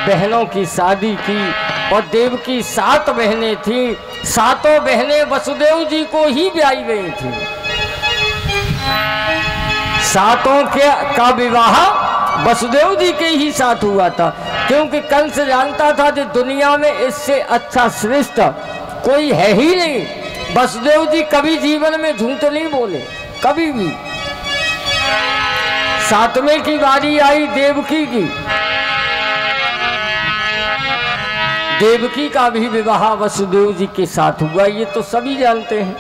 बहनों की शादी की और देव की 7 बहनें थीं। 7 बहनें वसुदेव जी को ही ब्याही गई थी। 7 का विवाह वसुदेव जी के ही साथ हुआ था, क्योंकि कंस जानता था कि दुनिया में इससे अच्छा श्रेष्ठ कोई है ही नहीं। वसुदेव जी कभी जीवन में झूठ नहीं बोले, कभी भी। 7वें की बारी आई देवकी की। देवकी का भी विवाह वसुदेव जी के साथ हुआ, ये तो सभी जानते हैं।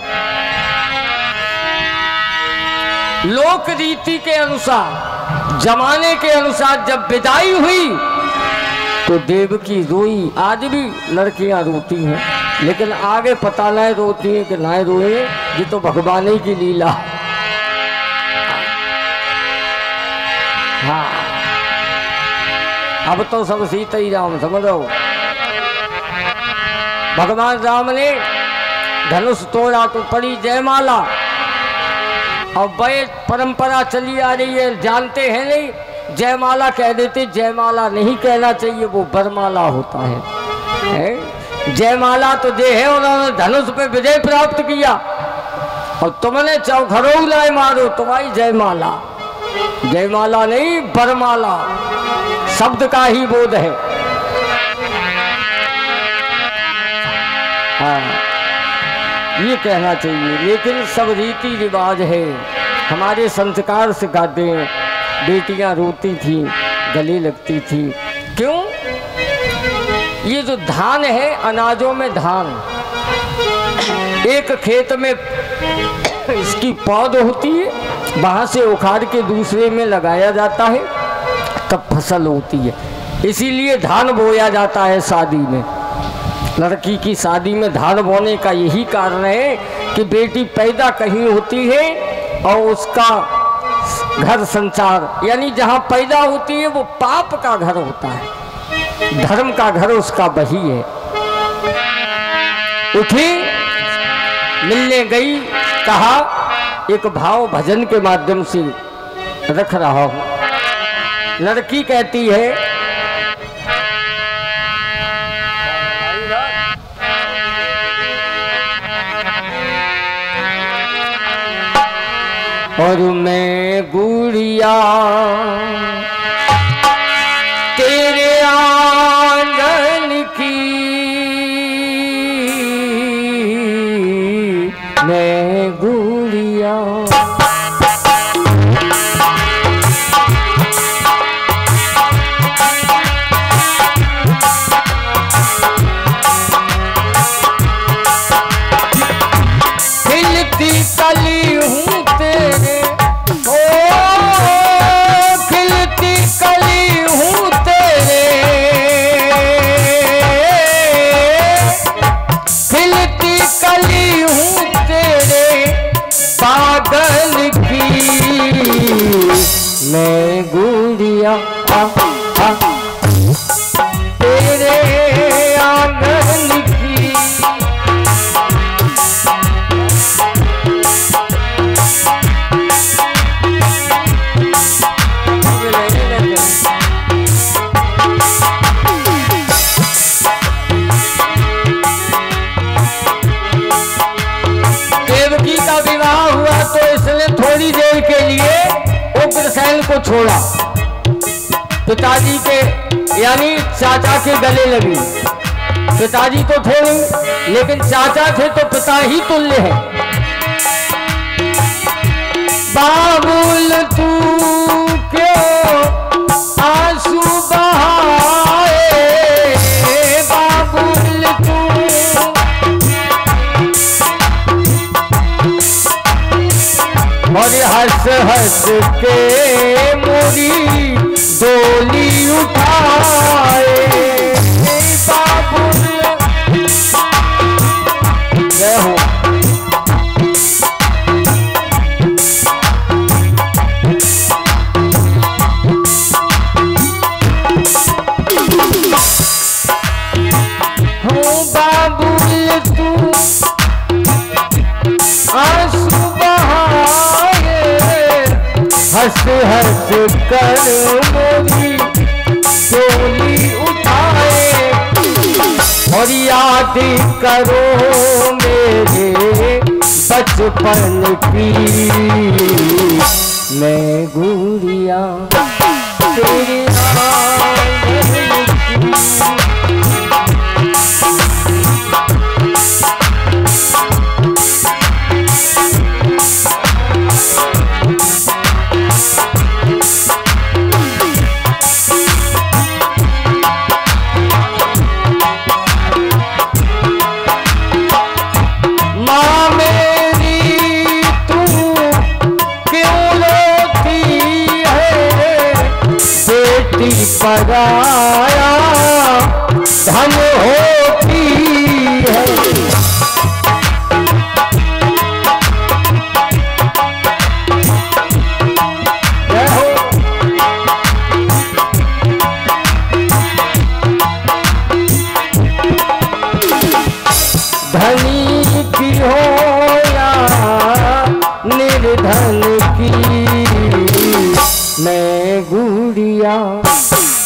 लोक रीति के अनुसार, जमाने के अनुसार जब विदाई हुई तो देवकी रोई। आज भी लड़कियां रोती हैं, लेकिन आगे पता नहीं रोती है कि ना रोए, ये तो भगवान ही की लीला। हाँ, अब तो सब सीता ही राम समझो। भगवान राम ने धनुष तोड़ा तो पड़ी जयमाला। और वह परंपरा चली आ रही है, जानते हैं नहीं, जयमाला कह देते, जयमाला नहीं कहना चाहिए, वो बरमाला होता है। जयमाला तो जे है, उन्होंने धनुष पे विजय प्राप्त किया और तुमने चौखरों लाए मारो तो भाई जयमाला। जयमाला नहीं, बरमाला शब्द का ही बोध है। हाँ, ये कहना चाहिए, लेकिन सब रीति रिवाज है। हमारे संस्कार सिखाते हैं। बेटियां रोती थी, गले लगती थी, क्यों? ये जो धान है, अनाजों में धान, एक खेत में इसकी पौध होती है, वहां से उखाड़ के दूसरे में लगाया जाता है, तब फसल होती है। इसीलिए धान बोया जाता है शादी में। लड़की की शादी में धान बोने का यही कारण है कि बेटी पैदा कहीं होती है और उसका घर संसार, यानी जहाँ पैदा होती है वो पाप का घर होता है, धर्म का घर उसका वही है। उठी, मिलने गई, कहा एक भाव भजन के माध्यम से रख रहा हूं। लड़की कहती है, और मैं गुड़िया तेरे आंगन की, मैं गुड़िया खिलती कली हूँ तेरे, खिलती कली हूँ तेरे, खिलती कली हूँ तेरे पागल की, मैं गुड़िया तेरे आंगन की। देवकी का विवाह हुआ तो इसने थोड़ी देर के लिए उग्रसेन को छोड़ा, पिताजी के यानी चाचा के गले लगी। पिताजी तो थे नहीं, लेकिन चाचा थे तो पिता ही तुल्य है। बाबुल तू क्यों आंसू बहाए, बाबुल तू और हंस हंस के मोरी डोली उठाए, बाबुल जय हो। बाबुल तू आंसू बहाए, हंस हंस कर मोरी डोली उठा करो मेरे बचपन की, मैं गुड़िया तेरी पराया धन होती है। धनी की हो या निर्धन की, मैं गुड़िया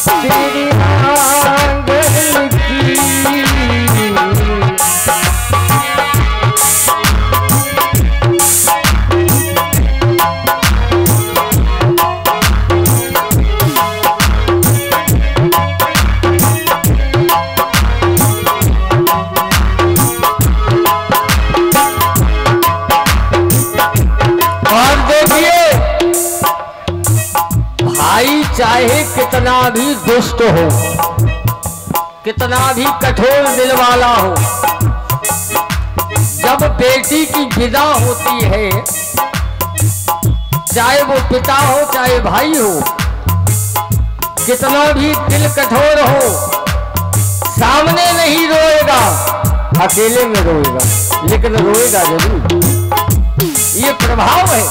तेरी आंगन की। और देखिए, भाई चाहे कितना भी दुष्ट हो, कितना भी कठोर दिल वाला हो, जब बेटी की विदा होती है, चाहे वो पिता हो चाहे भाई हो, कितना भी दिल कठोर हो, सामने नहीं रोएगा, अकेले में रोएगा, लेकिन रोएगा जरूर। ये प्रभाव है।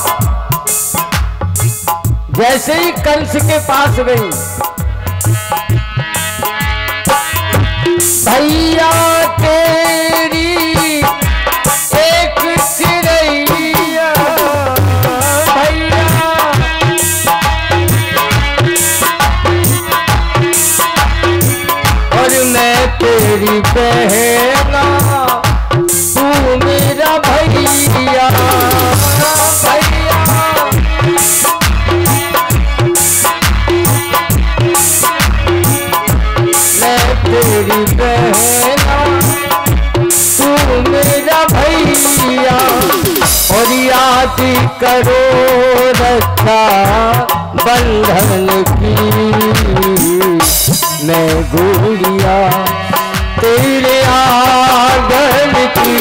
जैसे ही कंस के पास गई, भैया तेरी एक चिड़ैया, भैया और मैं तेरी बहना, तू मेरा भैया, भैया तेरी बहना, तू मेरा भैया, और याद करो रक्षा बंधन की, मैं गुड़िया तेरे आंगन की।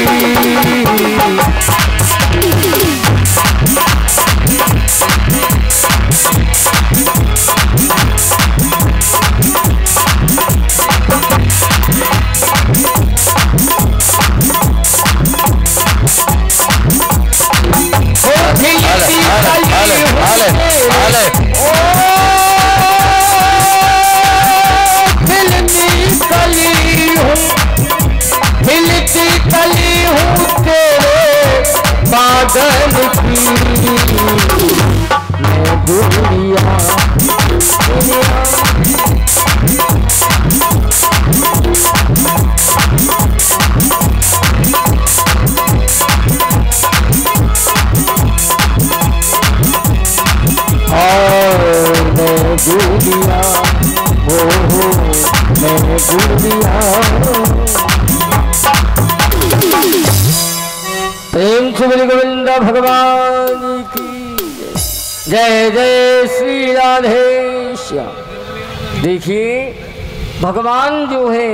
बादल की मैं गुड़िया और मैं गुड़िया हो मैं गुड़िया। प्रेम से बोले गोविंद भगवान की जय जय श्री राधे श्याम। देखिए भगवान जो है